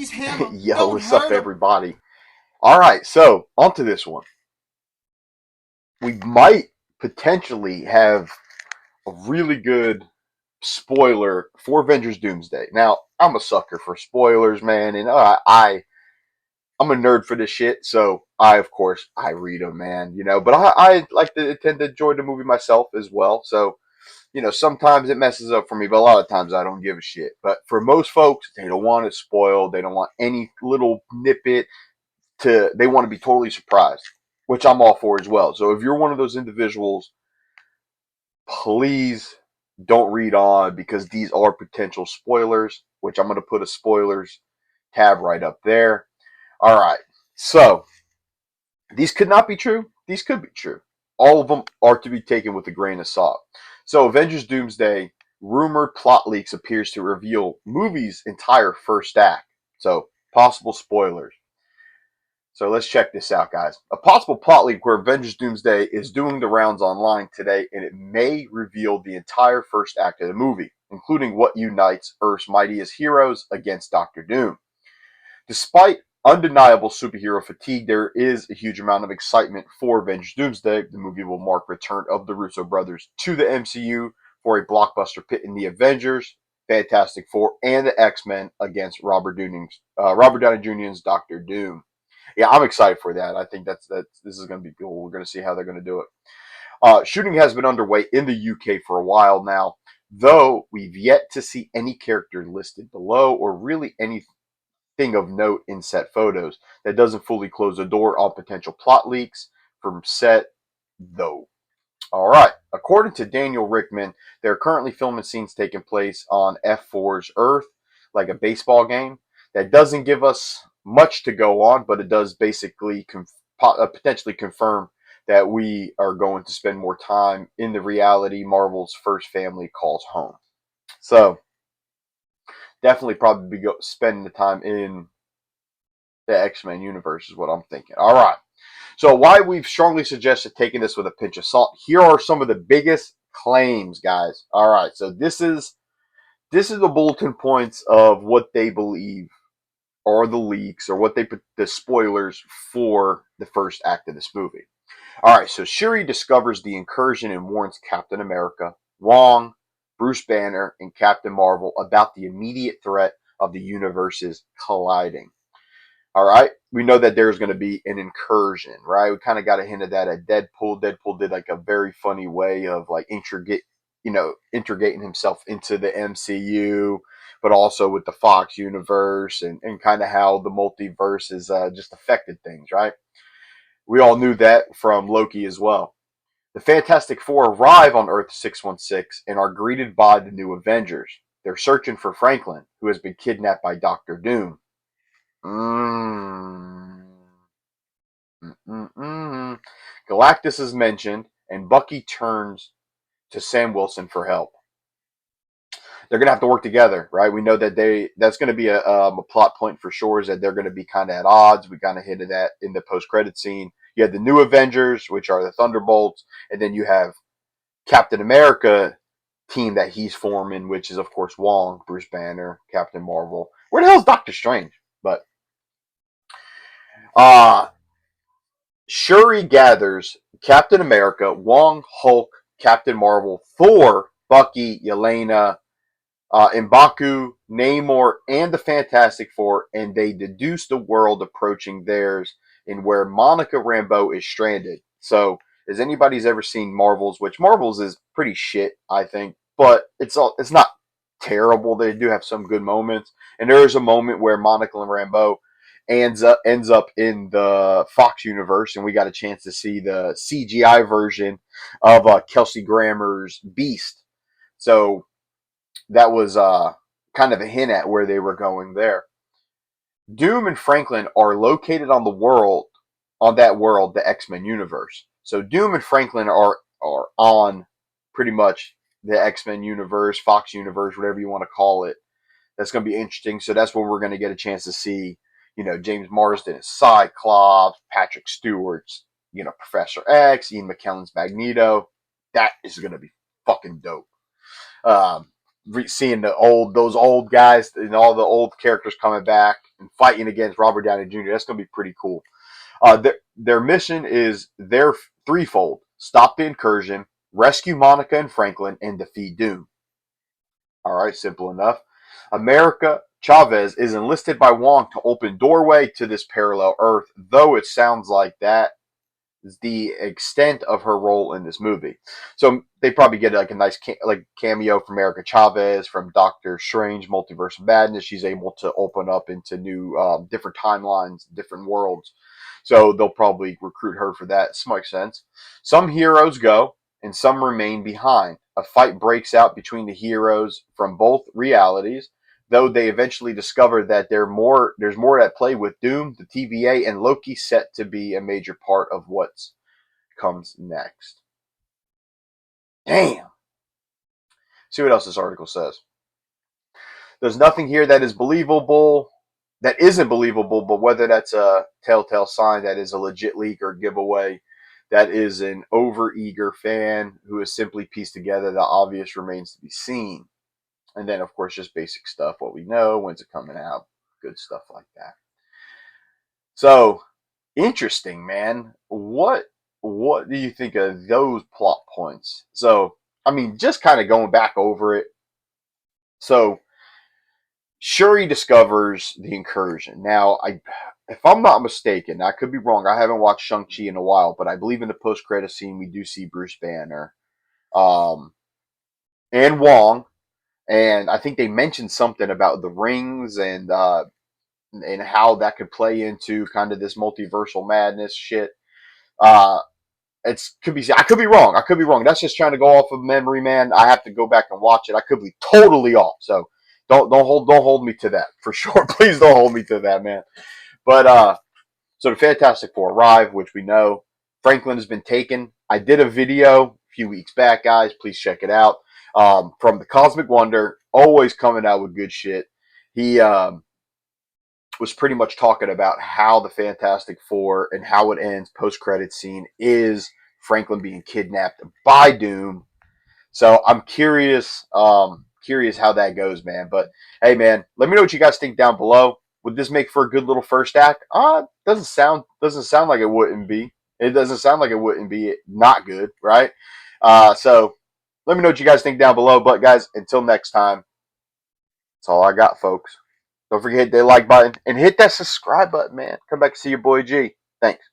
He's Hammer. Yo, Don't what's up, hurt him. everybody? All right, so onto this one. We might potentially have a really good spoiler for Avengers Doomsday. Now, I'm a sucker for spoilers, man, and I'm a nerd for this shit, so of course, I read them, man, but I like to tend to enjoy the movie myself as well, so sometimes it messes up for me, but a lot of times I don't give a shit. But for most folks, they don't want it spoiled. They don't want any little nippet they want to be totally surprised, which I'm all for as well. So if you're one of those individuals, please don't read on because these are potential spoilers, which I'm going to put a spoilers tab right up there. All right. So these could not be true. These could be true. All of them are to be taken with a grain of salt. So Avengers Doomsday rumored plot leaks appears to reveal movie's entire first act. So possible spoilers. So let's check this out, guys. A possible plot leak where Avengers Doomsday is doing the rounds online today, and it may reveal the entire first act of the movie, including what unites Earth's mightiest heroes against Doctor Doom. Despite undeniable superhero fatigue, there is a huge amount of excitement for Avengers Doomsday. The movie will mark return of the Russo brothers to the MCU for a blockbuster pit in the Avengers, Fantastic Four, and the X-Men against Robert Downey Jr.'s Doctor Doom. Yeah, I'm excited for that. I think this is going to be cool. We're going to see how they're going to do it. Shooting has been underway in the UK for a while now, though we've yet to see any character listed below or really anything of note in set photos. That doesn't fully close the door on potential plot leaks from set, though. All right. According to Daniel Rickman, they're currently filming scenes taking place on F4's Earth, like a baseball game. That doesn't give us much to go on, but it does basically potentially confirm that we are going to spend more time in the reality Marvel's first family calls home. So definitely probably spending the time in the X-Men universe is what I'm thinking. All right. So why we've strongly suggested taking this with a pinch of salt. Here are some of the biggest claims, guys. All right. So this is the bulletin points of what they believe are the leaks or what they put the spoilers for the first act of this movie. All right. So Shuri discovers the incursion and warns Captain America, Wong, Bruce Banner, and Captain Marvel about the immediate threat of the universes colliding. All right. We know that there's going to be an incursion, right? We kind of got a hint of that at Deadpool. Deadpool did like a very funny way of like integrating himself into the MCU, but also with the Fox universe and kind of how the multiverse has just affected things, right? We all knew that from Loki as well. The Fantastic Four arrive on Earth 616 and are greeted by the new Avengers. They're searching for Franklin, who has been kidnapped by Doctor Doom. Galactus is mentioned, and Bucky turns to Sam Wilson for help. They're going to have to work together, right? We know that that's going to be a plot point for sure, is that they're going to be kind of at odds. We kind of hinted that in the post-credit scene. You have the new Avengers, which are the Thunderbolts, and then you have Captain America team that he's forming, which is, of course, Wong, Bruce Banner, Captain Marvel. Where the hell is Doctor Strange? But Shuri gathers Captain America, Wong, Hulk, Captain Marvel, Thor, Bucky, Yelena, M'Baku, Namor, and the Fantastic Four, and they deduce the world approaching theirs in where Monica Rambeau is stranded. So, as anybody's ever seen Marvels, which Marvels is pretty shit, I think, but it's not terrible. They do have some good moments, and there is a moment where Monica Rambeau ends up in the Fox universe, and we got a chance to see the CGI version of Kelsey Grammer's Beast. So that was kind of a hint at where they were going there. Doom and Franklin are located on that world, the X-Men universe. So Doom and Franklin are on pretty much the X-Men universe, Fox universe, whatever you want to call it. That's going to be interesting. So that's when we're going to get a chance to see, James Marsden as Cyclops, Patrick Stewart's, Professor X, Ian McKellen's Magneto. That is going to be fucking dope. seeing those old guys and all the old characters coming back and fighting against Robert Downey Jr. That's gonna be pretty cool. Their mission is their threefold: stop the incursion, rescue Monica and Franklin, and defeat Doom. All right, simple enough. America Chavez is enlisted by Wong to open doorway to this parallel Earth, though it sounds like that is the extent of her role in this movie. So they probably get like a nice cameo from America Chavez from Doctor Strange Multiverse of Madness. She's able to open up into new different timelines, different worlds. So they'll probably recruit her for that. This makes sense. Some heroes go and some remain behind. A fight breaks out between the heroes from both realities, though they eventually discover that there's more at play with Doom, the TVA, and Loki set to be a major part of what comes next. Damn. See what else this article says. There's nothing here that isn't believable, but whether that's a telltale sign that is a legit leak or giveaway, that is an over-eager fan who has simply pieced together the obvious remains to be seen. And then, of course, just basic stuff, what we know, when's it coming out, good stuff like that. So, interesting, man. What do you think of those plot points? So, I mean, just kind of going back over it. So, Shuri discovers the incursion. Now, if I'm not mistaken, I could be wrong. I haven't watched Shang-Chi in a while, but I believe in the post-credit scene we do see Bruce Banner and Wong. And I think they mentioned something about the rings and how that could play into kind of this multiversal madness shit. I could be wrong. I could be wrong. That's just trying to go off of memory, man. I have to go back and watch it. I could be totally off. So don't hold me to that for sure. Please don't hold me to that, man. But so the Fantastic Four arrive, which we know Franklin has been taken. I did a video a few weeks back, guys. Please check it out. From the Cosmic Wonder, always coming out with good shit. He was pretty much talking about how the Fantastic Four and how it ends post-credit scene is Franklin being kidnapped by Doom. So I'm curious how that goes, man. But hey, man, let me know what you guys think down below. Would this make for a good little first act? Doesn't sound like it wouldn't be. It doesn't sound like it wouldn't be not good, right? So let me know what you guys think down below. But guys, until next time, that's all I got, folks. Don't forget to hit that like button and hit that subscribe button, man. Come back and see your boy G. Thanks.